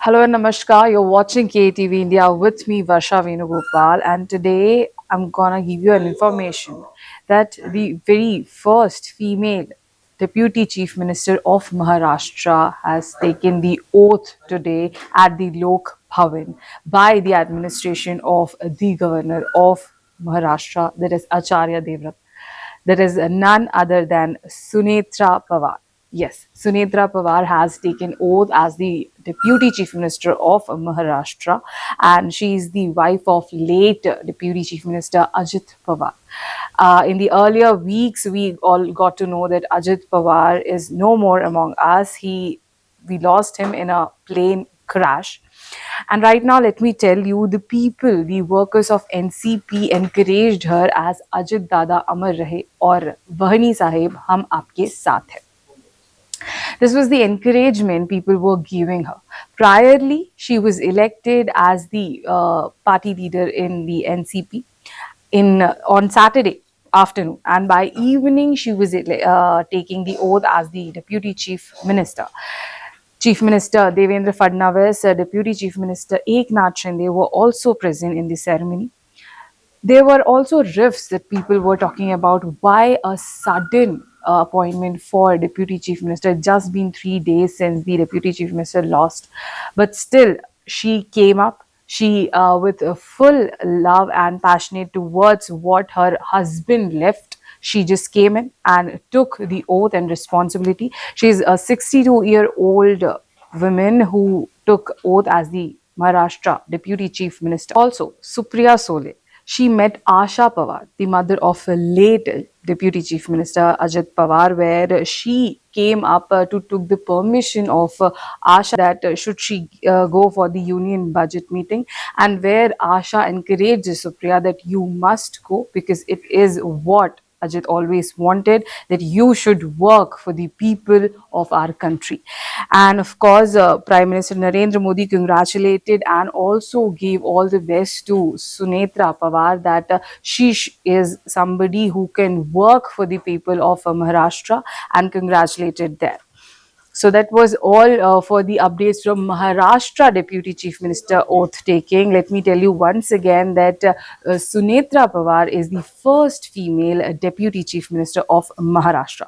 Hello and namaskar. You're watching KTV India with me, Varsha Venugopal, and today I'm gonna give you an information that the very first female Deputy Chief Minister of Maharashtra has taken the oath today at the Lok Bhavan by the administration of the Governor of Maharashtra, that is Acharya Devrat. That is none other than Sunetra Pawar. Yes, Sunetra Pawar has taken oath as the Deputy Chief Minister of Maharashtra, and she is the wife of late Deputy Chief Minister Ajit Pawar. In the earlier weeks, we all got to know that Ajit Pawar is no more among us. We lost him in a plane crash. And right now, let me tell you, the people, the workers of NCP encouraged her as Ajit Dada Amar Rahe or Vahani Sahib, Hum Aapke Saath Hai. This was the encouragement people were giving her. Priorly, she was elected as the party leader in the NCP on Saturday afternoon, and by evening she was taking the oath as the deputy chief minister. Chief Minister Devendra Fadnavis, Deputy Chief Minister Eknath Shinde were also present in the ceremony. There were also rifts that people were talking about why a sudden appointment for Deputy Chief Minister. It's just been 3 days since the Deputy Chief Minister lost, but still she came up. She, with a full love and passionate towards what her husband left, she just came in and took the oath and responsibility. She's a 62-year-old woman who took oath as the Maharashtra Deputy Chief Minister. Also, Supriya Sole. She met Asha Pawar, the mother of late Deputy Chief Minister Ajit Pawar, where she came up to took the permission of Asha that should she go for the union budget meeting, and where Asha encouraged Supriya that you must go because it is what Ajit always wanted, that you should work for the people of our country. And of course, Prime Minister Narendra Modi congratulated and also gave all the best to Sunetra Pawar that is somebody who can work for the people of Maharashtra, and congratulated them. So that was all for the updates from Maharashtra Deputy Chief Minister oath taking. Let me tell you once again that Sunetra Pawar is the first female Deputy Chief Minister of Maharashtra.